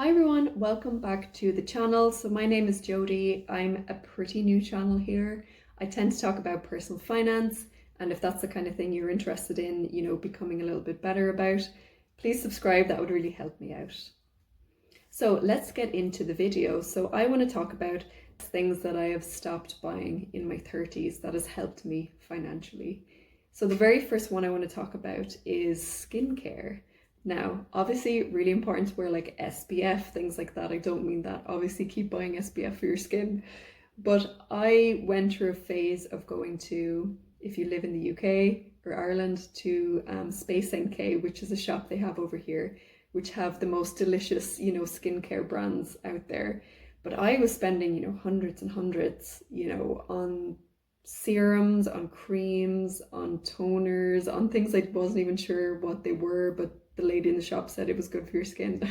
Hi everyone, welcome back to the channel. So my name is Jodie. I'm a pretty new channel here. I tend to talk about personal finance, and if that's the kind of thing you're interested in, becoming a little bit better about, please subscribe. That would really help me out. So let's get into the video. So I want to talk about things that I have stopped buying in my 30s that has helped me financially. So the very first one I want to talk about is skincare. Now, obviously, really important to wear like SPF, things like that. I don't mean that. Obviously, keep buying SPF for your skin. But I went through a phase of going to, if you live in the UK or Ireland, to Space NK, which is a shop they have over here, which have the most delicious, skincare brands out there. But I was spending, hundreds and hundreds, on serums, on creams, on toners, on things I wasn't even sure what they were, but the lady in the shop said it was good for your skin.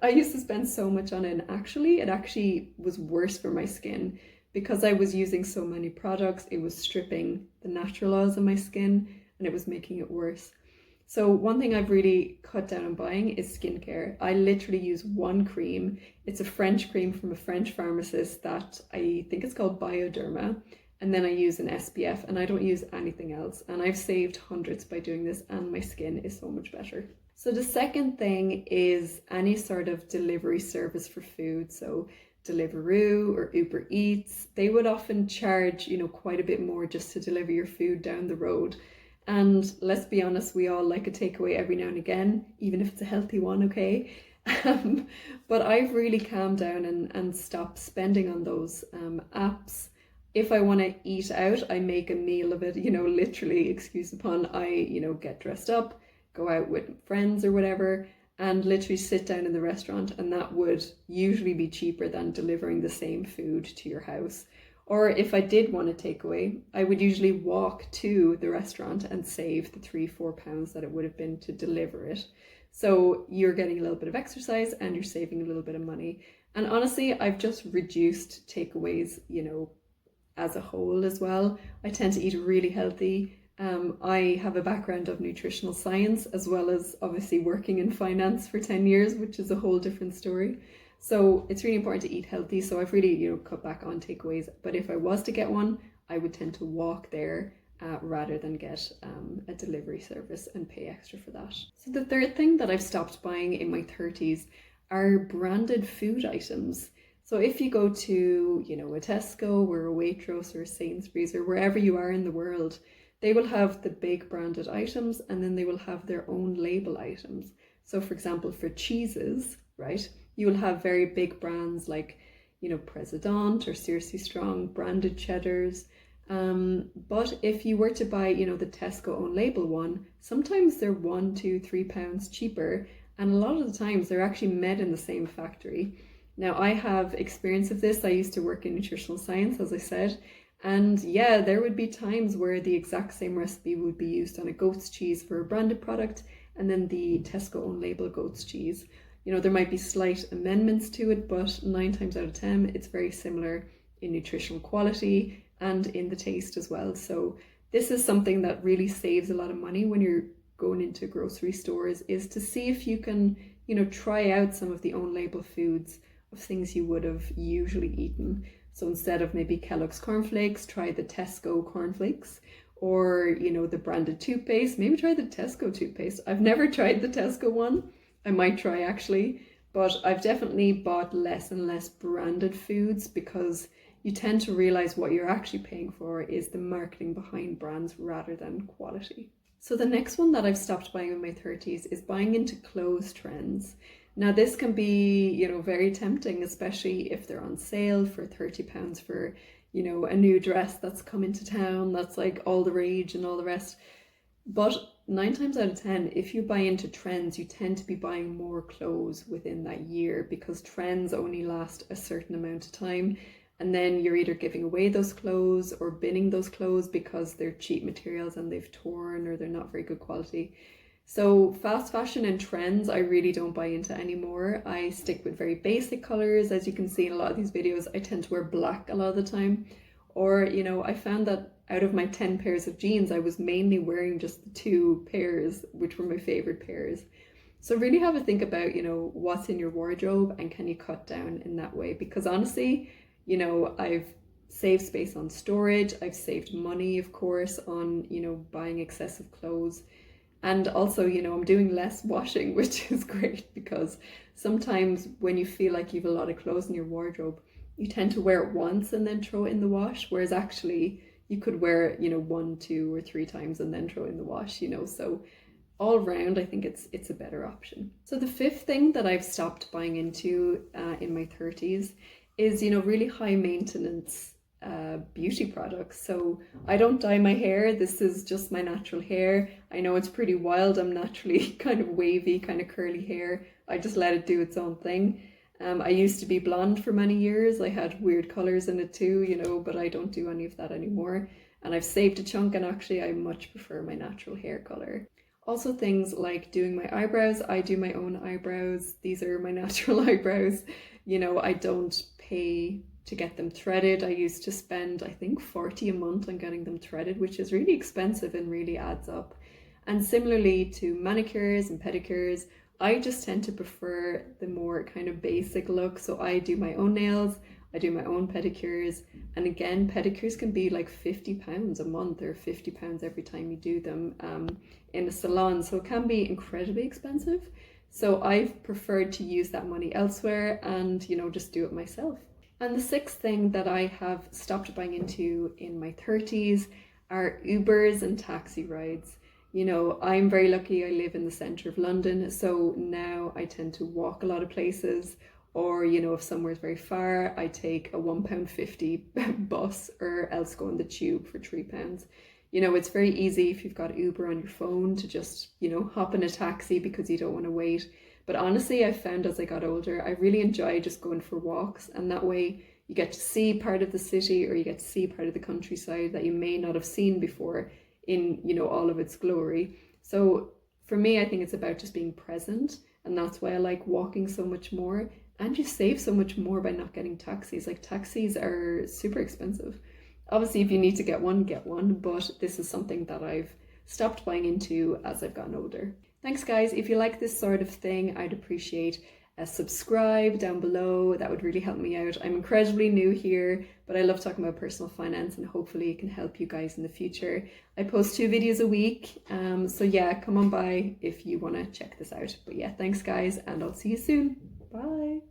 I used to spend so much on it, and it actually was worse for my skin because I was using so many products. It was stripping the natural oils in my skin and it was making it worse. So one thing I've really cut down on buying is skincare. I literally use one cream. It's a French cream from a French pharmacist that I think it's called Bioderma. And then I use an SPF, and I don't use anything else. And I've saved hundreds by doing this, and my skin is so much better. So the second thing is any sort of delivery service for food. So Deliveroo or Uber Eats, they would often charge, quite a bit more just to deliver your food down the road. And let's be honest, we all like a takeaway every now and again, even if it's a healthy one, okay? But I've really calmed down and stopped spending on those apps. If I want to eat out, I make a meal of it, literally, excuse the pun. I, get dressed up, go out with friends or whatever, and literally sit down in the restaurant. And that would usually be cheaper than delivering the same food to your house. Or if I did want a takeaway, I would usually walk to the restaurant and save the £3-4 that it would have been to deliver it. So you're getting a little bit of exercise and you're saving a little bit of money. And honestly, I've just reduced takeaways, as a whole as well. I tend to eat really healthy. I have a background of nutritional science as well as obviously working in finance for 10 years, which is a whole different story. So it's really important to eat healthy. So I've really, cut back on takeaways. But if I was to get one, I would tend to walk there rather than get a delivery service and pay extra for that. So the third thing that I've stopped buying in my 30s are branded food items. So if you go to, a Tesco or a Waitrose or a Sainsbury's or wherever you are in the world, they will have the big branded items and then they will have their own label items. So for example, for cheeses, right, you will have very big brands like, President or Seriously Strong branded cheddars. But if you were to buy, the Tesco own label one, sometimes they're £1, £2, £3 cheaper. And a lot of the times they're actually made in the same factory. Now, I have experience of this. I used to work in nutritional science, as I said, and yeah, there would be times where the exact same recipe would be used on a goat's cheese for a branded product and then the Tesco own label goat's cheese. There might be slight amendments to it, but 9 times out of 10, it's very similar in nutritional quality and in the taste as well. So this is something that really saves a lot of money when you're going into grocery stores, is to see if you can, try out some of the own label foods of things you would have usually eaten. So instead of maybe Kellogg's cornflakes, try the Tesco cornflakes, or the branded toothpaste, maybe try the Tesco toothpaste. I've never tried the Tesco one. I might try actually, but I've definitely bought less and less branded foods because you tend to realize what you're actually paying for is the marketing behind brands rather than quality. So the next one that I've stopped buying in my 30s is buying into clothes trends. Now this can be, very tempting, especially if they're on sale for £30 for, a new dress that's come into town, that's like all the rage and all the rest. But 9 times out of 10, if you buy into trends, you tend to be buying more clothes within that year because trends only last a certain amount of time. And then you're either giving away those clothes or binning those clothes because they're cheap materials and they've torn or they're not very good quality. So fast fashion and trends, I really don't buy into anymore. I stick with very basic colors. As you can see in a lot of these videos, I tend to wear black a lot of the time. Or, I found that out of my 10 pairs of jeans, I was mainly wearing just the 2 pairs, which were my favorite pairs. So really have a think about, what's in your wardrobe and can you cut down in that way? Because honestly, I've saved space on storage, I've saved money, of course, on, buying excessive clothes. And also, I'm doing less washing, which is great because sometimes when you feel like you've a lot of clothes in your wardrobe, you tend to wear it once and then throw it in the wash, whereas actually you could wear it, one, two, or three times and then throw it in the wash, So all round, I think it's a better option. So the fifth thing that I've stopped buying into in my 30s is, really high maintenance beauty products. So I don't dye my hair. This is just my natural hair. I know it's pretty wild. I'm naturally kind of wavy, kind of curly hair. I just let it do its own thing. I used to be blonde for many years. I had weird colors in it too, but I don't do any of that anymore. And I've saved a chunk, and actually I much prefer my natural hair color. Also things like doing my eyebrows. I do my own eyebrows. These are my natural eyebrows. I don't pay to get them threaded. I used to spend, I think, 40 a month on getting them threaded, which is really expensive and really adds up. And similarly to manicures and pedicures, I just tend to prefer the more kind of basic look. So I do my own nails, I do my own pedicures. And again, pedicures can be like £50 a month or £50 every time you do them in a salon. So it can be incredibly expensive. So I've preferred to use that money elsewhere and, just do it myself. And the sixth thing that I have stopped buying into in my 30s are Ubers and taxi rides. I'm very lucky. I live in the centre of London, so now I tend to walk a lot of places, or if somewhere's very far, I take a £1.50 bus, or else go on the tube for £3. It's very easy if you've got Uber on your phone to just, hop in a taxi because you don't want to wait. But honestly, I found as I got older, I really enjoy just going for walks, and that way you get to see part of the city, or you get to see part of the countryside that you may not have seen before in, all of its glory. So for me, I think it's about just being present, and that's why I like walking so much more. And you save so much more by not getting taxis. Like, taxis are super expensive. Obviously, if you need to get one, but this is something that I've stopped buying into as I've gotten older. Thanks guys. If you like this sort of thing, I'd appreciate a subscribe down below. That would really help me out. I'm incredibly new here, but I love talking about personal finance, and hopefully it can help you guys in the future. I post 2 videos a week, so yeah, come on by if you want to check this out. But yeah, thanks guys, and I'll see you soon. Bye.